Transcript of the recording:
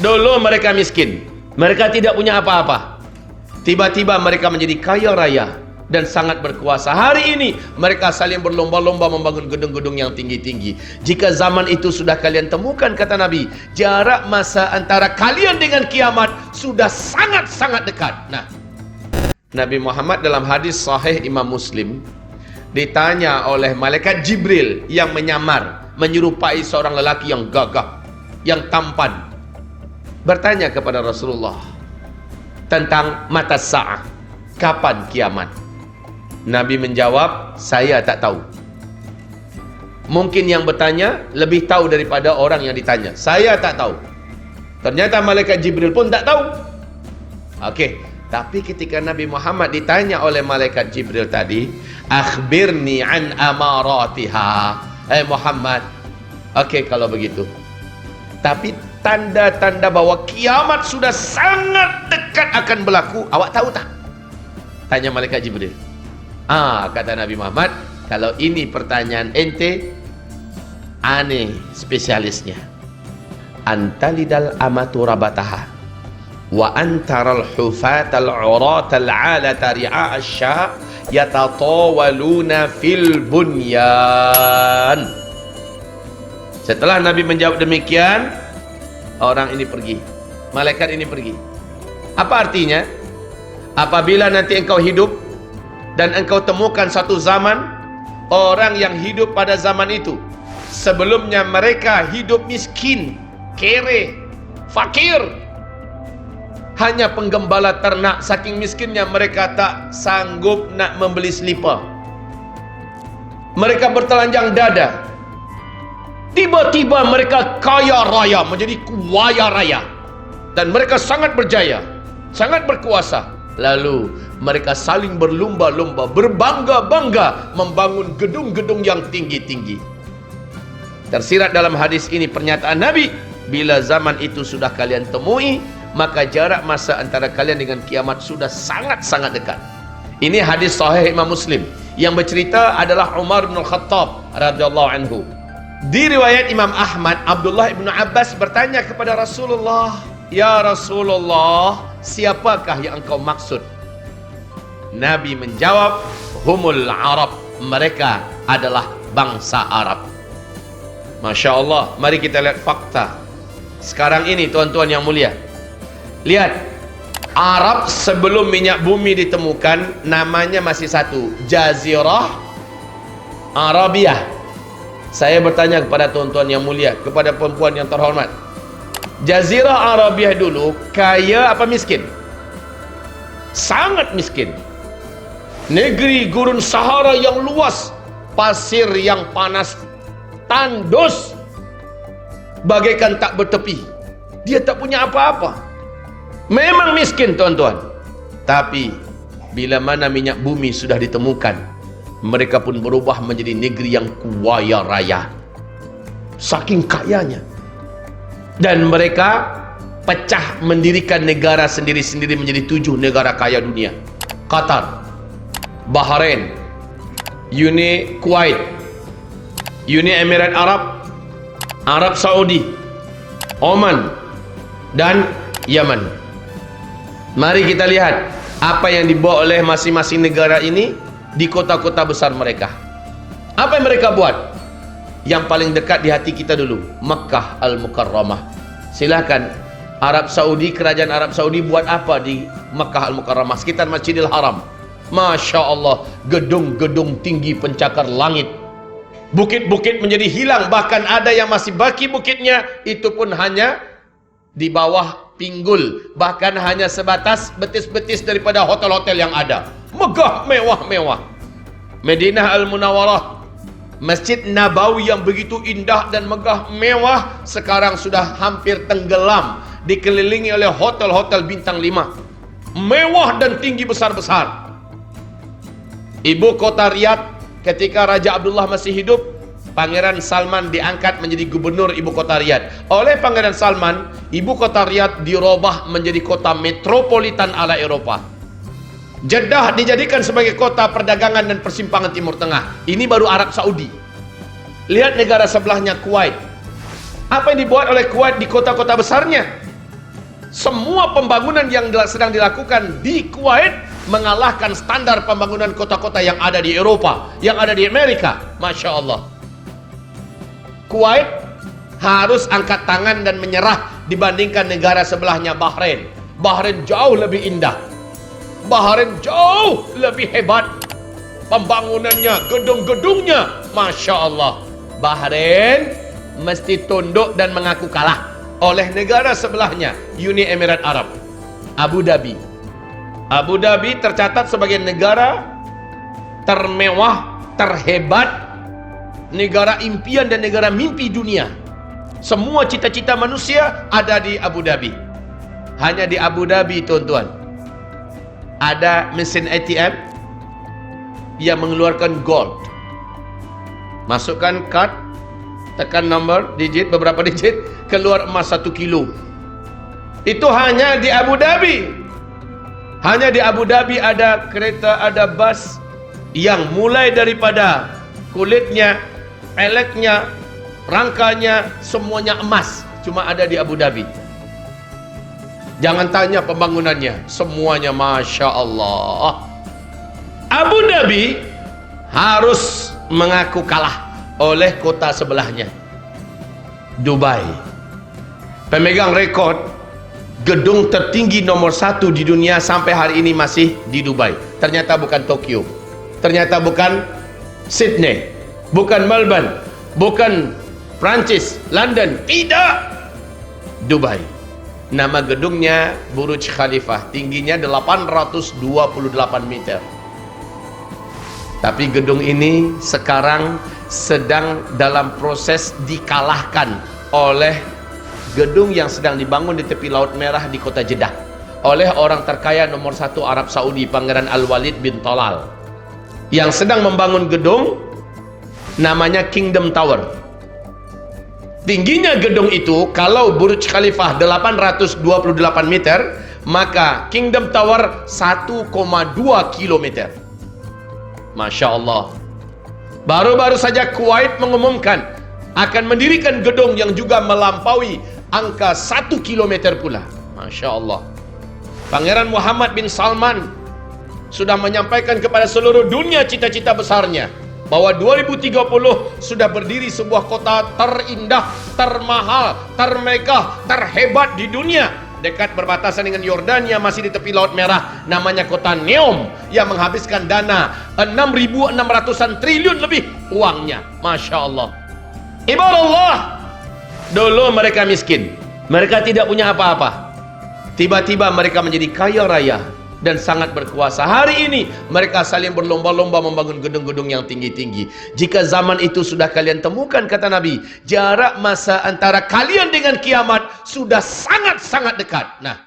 Dulu mereka miskin, mereka tidak punya apa-apa. Tiba-tiba mereka menjadi kaya raya dan sangat berkuasa. Hari ini mereka saling berlomba-lomba membangun gedung-gedung yang tinggi-tinggi. Jika zaman itu sudah kalian temukan, kata Nabi, jarak masa antara kalian dengan kiamat sudah sangat-sangat dekat. Nah, Nabi Muhammad dalam hadis sahih Imam Muslim ditanya oleh malaikat Jibril yang menyamar, menyerupai seorang lelaki yang gagah, yang tampan, bertanya kepada Rasulullah tentang mata sa'ah, kapan kiamat. Nabi menjawab, saya tak tahu. Mungkin yang bertanya lebih tahu daripada orang yang ditanya. Saya tak tahu. Ternyata malaikat Jibril pun tak tahu. Okey, tapi ketika Nabi Muhammad ditanya oleh malaikat Jibril tadi, akhbirni an amaratiha. Muhammad, okey kalau begitu, tapi tanda-tanda bahwa kiamat sudah sangat dekat akan berlaku, awak tahu tak? Tanya malaikat Jibril. Kata Nabi Muhammad, kalau ini pertanyaan ente, aneh spesialisnya. Antalidal amatu rabataha wa antaral hufatal uratal alata ri'a asya yatatawaluna fil bunyan. Setelah Nabi menjawab demikian, orang ini pergi, malaikat ini pergi. Apa artinya? Apabila nanti engkau hidup dan engkau temukan satu zaman, orang yang hidup pada zaman itu, sebelumnya mereka hidup miskin, kere, fakir, hanya penggembala ternak. Saking miskinnya mereka tak sanggup nak membeli selipar, mereka bertelanjang dada. Tiba-tiba mereka kaya raya, menjadi kuaya raya, dan mereka sangat berjaya, sangat berkuasa. Lalu mereka saling berlomba-lomba, berbangga-bangga membangun gedung-gedung yang tinggi-tinggi. Tersirat dalam hadis ini pernyataan Nabi, bila zaman itu sudah kalian temui, maka jarak masa antara kalian dengan kiamat sudah sangat-sangat dekat. Ini hadis sahih Imam Muslim. Yang bercerita adalah Umar bin Khattab radhiyallahu anhu. Di riwayat Imam Ahmad, Abdullah bin Abbas bertanya kepada Rasulullah, ya Rasulullah, siapakah yang engkau maksud? Nabi menjawab, humul Arab, mereka adalah bangsa Arab. Masya Allah. Mari kita lihat fakta sekarang ini, tuan-tuan yang mulia. Lihat, Arab sebelum minyak bumi ditemukan, namanya masih satu, Jazirah Arabiah. Saya bertanya kepada tuan-tuan yang mulia, kepada perempuan yang terhormat, Jazirah Arabiah dulu kaya apa miskin? Sangat miskin. Negeri gurun Sahara yang luas, pasir yang panas, tandus, bagaikan tak bertepi. Dia tak punya apa-apa. Memang miskin, tuan-tuan. Tapi bila mana minyak bumi sudah ditemukan, mereka pun berubah menjadi negeri yang kuaya raya, saking kayanya. Dan mereka pecah mendirikan negara sendiri-sendiri menjadi 7 negara kaya dunia. Qatar, Bahrain, Uni Kuwait, Uni Emirat Arab, Arab Saudi, Oman, dan Yaman. Mari kita lihat apa yang dibawa oleh masing-masing negara ini di kota-kota besar mereka. Apa yang mereka buat? Yang paling dekat di hati kita dulu, Makkah Al-Mukarramah. Silakan, Arab Saudi, kerajaan Arab Saudi buat apa di Makkah Al-Mukarramah, sekitar Masjidil Haram? Masya Allah, gedung-gedung tinggi pencakar langit. Bukit-bukit menjadi hilang, bahkan ada yang masih baki bukitnya, itu pun hanya di bawah pinggul, bahkan hanya sebatas betis-betis daripada hotel-hotel yang ada. Megah, mewah-mewah. Madinah Al-Munawwarah, Masjid Nabawi yang begitu indah dan megah mewah, sekarang sudah hampir tenggelam, dikelilingi oleh hotel-hotel bintang 5, mewah dan tinggi besar-besar. Ibu kota Riyadh, ketika Raja Abdullah masih hidup, Pangeran Salman diangkat menjadi gubernur ibu kota Riyadh. Oleh Pangeran Salman, ibu kota Riyadh dirubah menjadi kota metropolitan ala Eropah. Jeddah dijadikan sebagai kota perdagangan dan persimpangan Timur Tengah. Ini baru Arab Saudi. Lihat negara sebelahnya, Kuwait. Apa yang dibuat oleh Kuwait di kota-kota besarnya? semua pembangunan yang sedang dilakukan di Kuwait mengalahkan standar pembangunan kota-kota yang ada di Eropa, yang ada di Amerika. Masya Allah. Kuwait harus angkat tangan dan menyerah dibandingkan negara sebelahnya, Bahrain. Bahrain jauh lebih indah, Bahrain jauh lebih hebat pembangunannya, gedung-gedungnya. Masya Allah. Bahrain mesti tunduk dan mengaku kalah oleh negara sebelahnya, Uni Emirat Arab, Abu Dhabi. Abu Dhabi tercatat sebagai negara termewah, terhebat, negara impian dan negara mimpi dunia. Semua cita-cita manusia ada di Abu Dhabi. Hanya di Abu Dhabi, tuan-tuan, ada mesin ATM yang mengeluarkan gold. Masukkan kad, tekan nombor, digit, beberapa digit, keluar emas 1 kilo. Itu hanya di Abu Dhabi. Hanya di Abu Dhabi ada kereta, ada bus yang mulai daripada kulitnya, peleknya, rangkanya, semuanya emas. Cuma ada di Abu Dhabi. Jangan tanya pembangunannya, semuanya Masya Allah. Abu Dhabi harus mengaku kalah oleh kota sebelahnya, Dubai. Pemegang rekod gedung tertinggi nomor 1 di dunia sampai hari ini masih di Dubai. Ternyata bukan Tokyo, ternyata bukan Sydney, bukan Melbourne, bukan Prancis, London, tidak, Dubai. Nama gedungnya Burj Khalifah, tingginya 828 meter. Tapi gedung ini sekarang sedang dalam proses dikalahkan oleh gedung yang sedang dibangun di tepi Laut Merah di kota Jeddah oleh orang terkaya nomor 1 Arab Saudi, Pangeran Al-Walid bin Talal, yang sedang membangun gedung namanya Kingdom Tower. Tingginya gedung itu, kalau Burj Khalifah 828 meter, maka Kingdom Tower 1,2 kilometer. Masya Allah. Baru-baru saja Kuwait mengumumkan akan mendirikan gedung yang juga melampaui angka 1 kilometer pula. Masya Allah. Pangeran Muhammad bin Salman sudah menyampaikan kepada seluruh dunia cita-cita besarnya, bahwa 2030 sudah berdiri sebuah kota terindah, termahal, termegah, terhebat di dunia, dekat berbatasan dengan Yordania, masih di tepi Laut Merah, namanya kota Neom, yang menghabiskan dana 6.600-an triliun lebih uangnya. Masya Allah. Ibarat dulu mereka miskin, mereka tidak punya apa-apa, tiba-tiba mereka menjadi kaya raya dan sangat berkuasa. Hari ini mereka saling berlomba-lomba membangun gedung-gedung yang tinggi-tinggi. Jika zaman itu sudah kalian temukan, kata Nabi, jarak masa antara kalian dengan kiamat sudah sangat-sangat dekat. Nah,